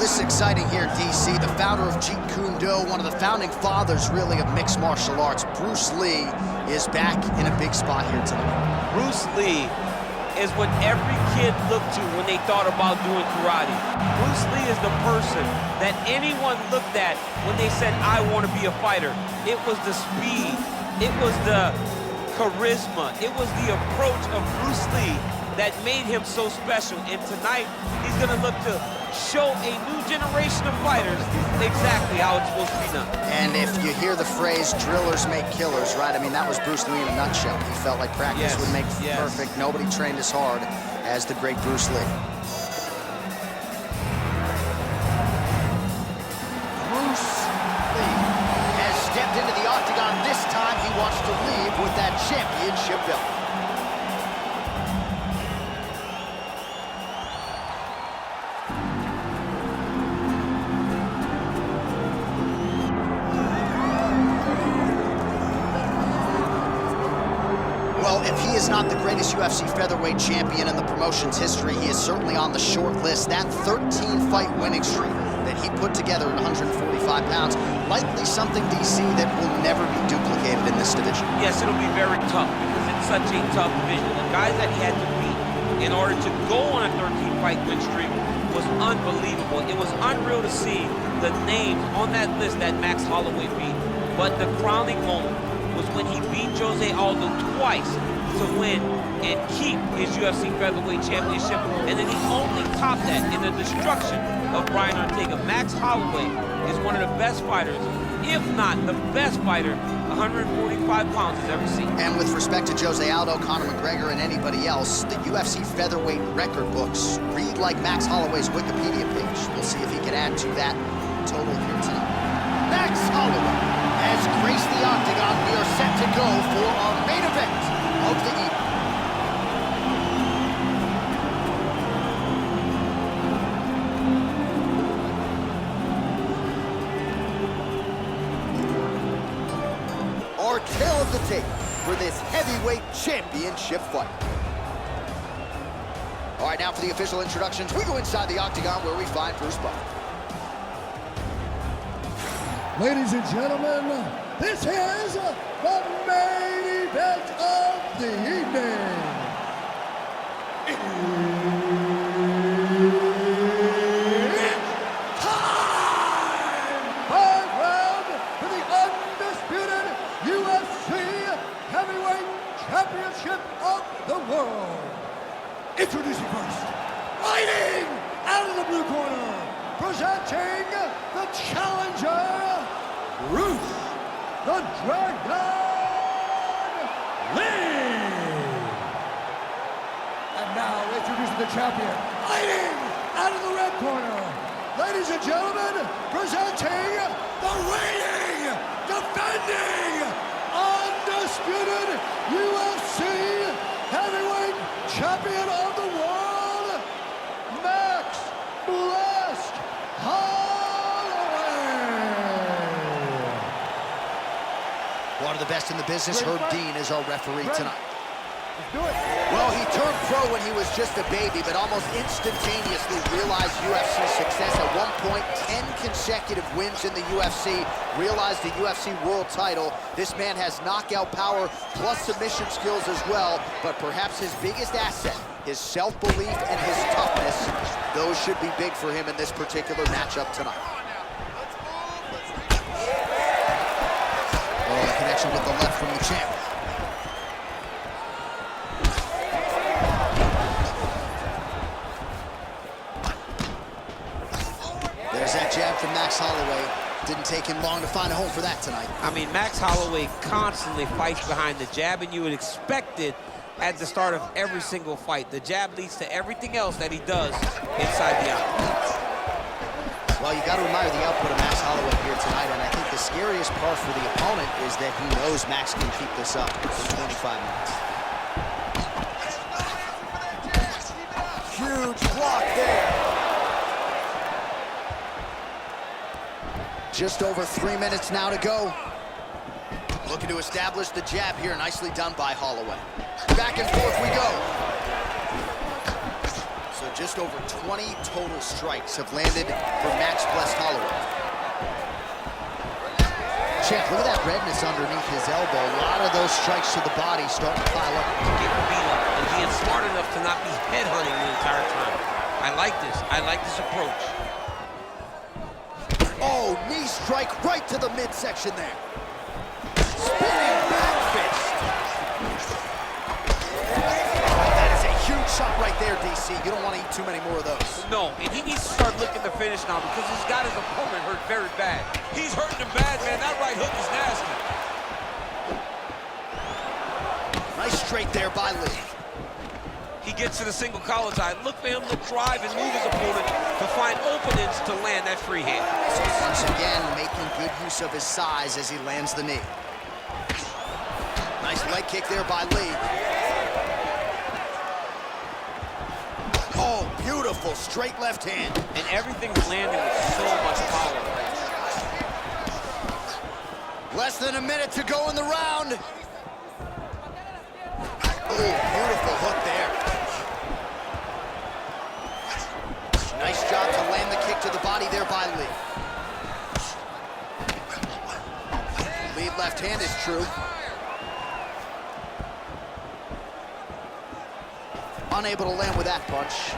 this is exciting here, DC. The founder of Jeet Kune Do, one of the founding fathers, really, of mixed martial arts, Bruce Lee, is back in a big spot here tonight. Bruce Lee is what every kid looked to when they thought about doing karate. Bruce Lee is the person that anyone looked at when they said, I want to be a fighter. It was the speed, it was the charisma, it was the approach of Bruce Lee that made him so special. And tonight, he's gonna look to show a new generation of fighters exactly how it's supposed to be done. And if you hear the phrase, drillers make killers, right? I mean, that was Bruce Lee in a nutshell. He felt like practice would make perfect. Nobody trained as hard as the great Bruce Lee. Bruce Lee has stepped into the octagon. This time, he wants to leave with that championship belt. Well, if he is not the greatest UFC featherweight champion in the promotion's history, he is certainly on the short list. That 13-fight winning streak that he put together at 145 pounds, likely something, DC, that will never be duplicated in this division. Yes, it'll be very tough because it's such a tough division. The guys that he had to beat in order to go on a 13-fight win streak was unbelievable. It was unreal to see the names on that list that Max Holloway beat. But the crowning moment was when he beat Jose Aldo twice to win and keep his UFC featherweight championship, and then he only topped that in the destruction of Brian Ortega. Max Holloway is one of the best fighters, if not the best fighter 145 pounds has ever seen. And with respect to Jose Aldo, Conor McGregor, and anybody else, the UFC featherweight record books read like Max Holloway's Wikipedia page. We'll see if he can add to that total here tonight. Max Holloway has graced the octagon. We are set to go for our main event of the evening. Our tale of the tape for this heavyweight championship fight. All right, now for the official introductions, we go inside the octagon where we find Bruce Buffer. Ladies and gentlemen, this is the main event of the evening. It's time! Five round for the undisputed UFC Heavyweight Championship of the world. Introducing first, fighting out of the blue corner, presenting the challenger, Bruce the Dragon Lee. And now introducing the champion, fighting out of the red corner, ladies and gentlemen, presenting the reigning, defending, undisputed UFC heavyweight champion of the world, Max Blessed Holloway. One of the best in the business, Herb Dean, is our referee tonight. Let's do it. Well, he turned pro when he was just a baby, but almost instantaneously realized UFC success. At one point, 10 consecutive wins in the UFC, realized the UFC world title. This man has knockout power plus submission skills as well, but perhaps his biggest asset, his self-belief and his toughness, those should be big for him in this particular matchup tonight. Oh, the connection with the left from the champ. There's that jab from Max Holloway. Didn't take him long to find a home for that tonight. I mean, Max Holloway constantly fights behind the jab, and you would expect it at the start of every single fight. The jab leads to everything else that he does inside the octagon. Well, you got to admire the output of Max Holloway here tonight, and I think the scariest part for the opponent is that he knows Max can keep this up for 25 minutes. Huge block there. Just over 3 minutes now to go. Looking to establish the jab here. Nicely done by Holloway. Back and forth we go. So Just over 20 total strikes have landed for Max Blessed Holloway. Champ, look at that redness underneath his elbow. A lot of those strikes to the body starting to pile up. Getting beat up, and he is smart enough to not be headhunting the entire time. I like this. I like this approach. Oh, knee strike right to the midsection there. Spinning back fist. That is a huge shot right there, DC. You don't want to eat too many more of those. No, and he needs to start looking to finish now because he's got his opponent hurt very bad. He's hurting him bad, man. That right hook is nasty. Nice straight there by Lee. He gets to the single collar tie. Look for him to drive and move his opponent to find openings to land that free hand. So once again, making good use of his size as he lands the knee. Nice leg kick there by Lee. Oh, beautiful straight left hand. And everything's landing with so much power. Less than a minute to go in the round. Oh, beautiful hook there. Nice job to land the kick to the body there by Lee. Lead left hand is true. Unable to land with that punch.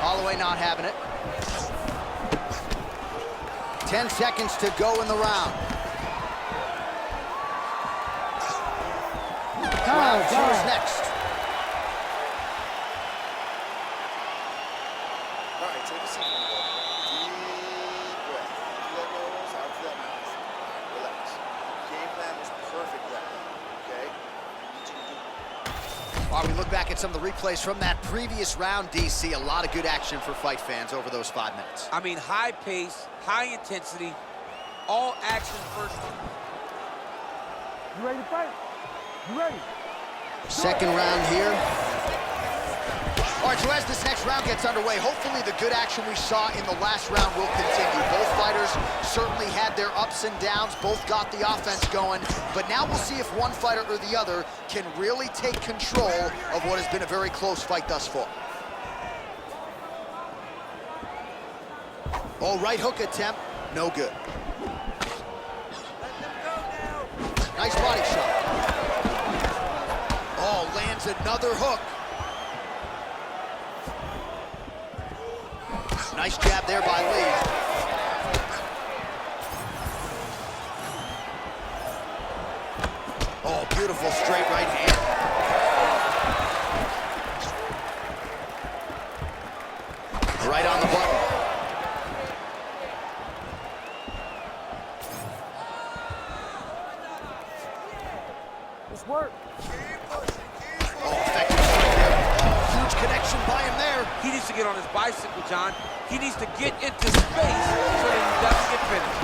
Holloway not having it. 10 seconds to go in the round. Round 2 is next. All right, take a seat. Deep breath. Through that nose, out through that mouth. Relax. Game plan was perfect that day, okay? While we look back at some of the replays from that previous round, DC, a lot of good action for fight fans over those 5 minutes. I mean, high pace, high intensity, all action first. You ready to fight? You ready? Second round here. All right, so as this next round gets underway, hopefully the good action we saw in the last round will continue. Both fighters certainly had their ups and downs, both got the offense going, but now we'll see if one fighter or the other can really take control of what has been a very close fight thus far. Oh, right hook attempt, no good. Nice body shot. Oh, lands another hook. Nice jab there by Lee. Oh, beautiful straight right hand. Right on the button. Let's work. Oh, effective strike there. Oh, huge connection by him there. He needs to get on his bicycle, John. He needs to get into space so that he doesn't get finished.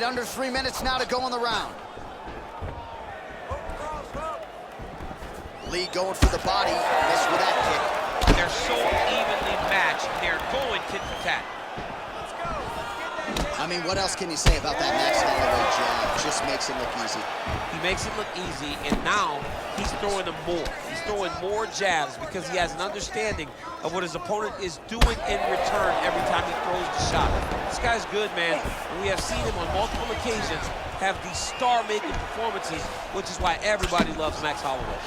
Under 3 minutes now to go in the round. Lee going for the body, missed with that kick. They're so evenly matched. They're going tit for tat. I mean, what else can you say about that Max Holloway jab? Just makes it look easy. He makes it look easy, and now he's throwing them more. He's throwing more jabs because he has an understanding of what his opponent is doing in return every time he throws the shot. This guy's good, man, and we have seen him on multiple occasions have these star-making performances, which is why everybody loves Max Holloway.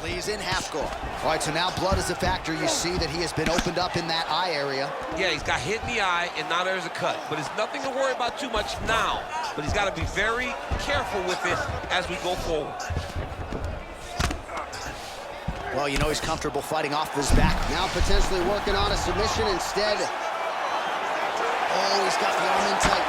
Lee's in half guard. All right, so now blood is a factor. You see that he has been opened up in that eye area. Yeah, he's got hit in the eye, and now there's a cut. But it's nothing to worry about too much now. But he's got to be very careful with it as we go forward. Well, you know he's comfortable fighting off his back. Now potentially working on a submission instead. Oh, he's got the arm in tight.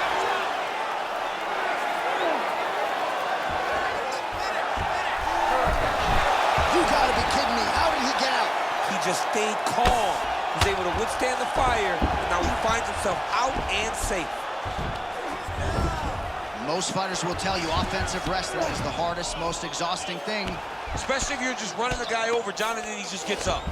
You gotta be kidding me. How did he get out? He just stayed calm. He's able to withstand the fire, and now he finds himself out and safe. Most fighters will tell you offensive wrestling is the hardest, most exhausting thing. Especially if you're just running the guy over, John, and then he just gets up.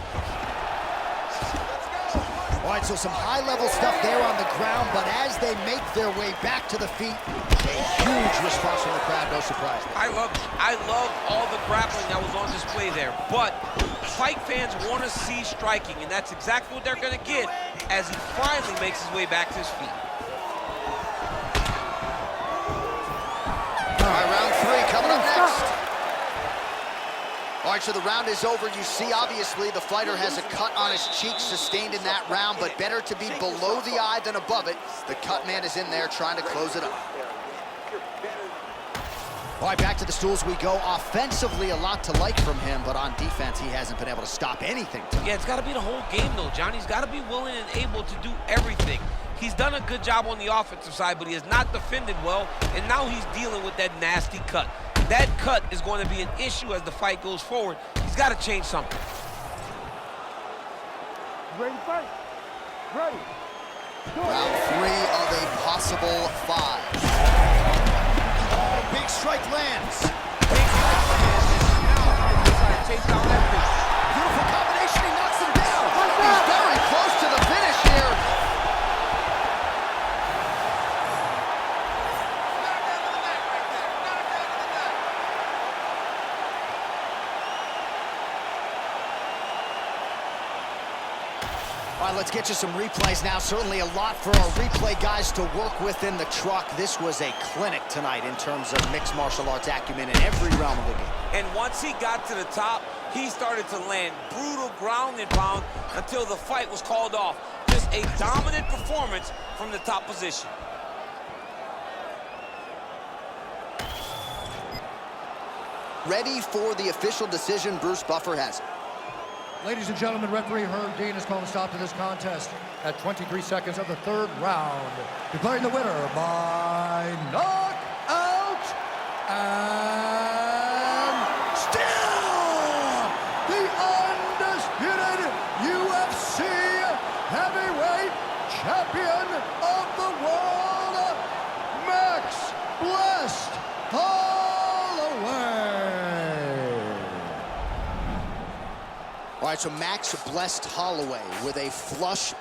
All right, All right, so some high-level stuff there on the ground, but as they make their way back to the feet, a huge response from the crowd, no surprise. I love all the grappling that was on display there, but fight fans want to see striking, and that's exactly what they're going to get as he finally makes his way back to his feet. All right, round 3 coming up next. All right, so the round is over. You see, obviously, the fighter has a cut on his cheek sustained in that round, but better to be below the eye than above it. The cut man is in there trying to close it up. All right, back to the stools we go. Offensively, a lot to like from him, but on defense, he hasn't been able to stop anything. Yeah, it's got to be the whole game, though, Johnny. He's got to be willing and able to do everything. He's done a good job on the offensive side, but he has not defended well, and now he's dealing with that nasty cut. That cut is going to be an issue as the fight goes forward. He's got to change something. Ready to fight? Ready. Round 3 of a possible 5. Oh, big strike lands. Chase down that pitch. Beautiful combination, he knocks him down. He's very close to the finish here. All right, let's get you some replays now. Certainly a lot for our replay guys to work with in the truck. This was a clinic tonight in terms of mixed martial arts acumen in every realm of the game. And once he got to the top, he started to land brutal ground and pound until the fight was called off. Just a dominant performance from the top position. Ready for the official decision. Bruce Buffer has it. Ladies and gentlemen, referee Herb Dean has called a stop to this contest at 23 seconds of the 3rd round, declaring the winner by knockout and still the undisputed UFC heavyweight champion of the world, Max Blessed Holloway. All right, so Max Blessed Holloway with a flush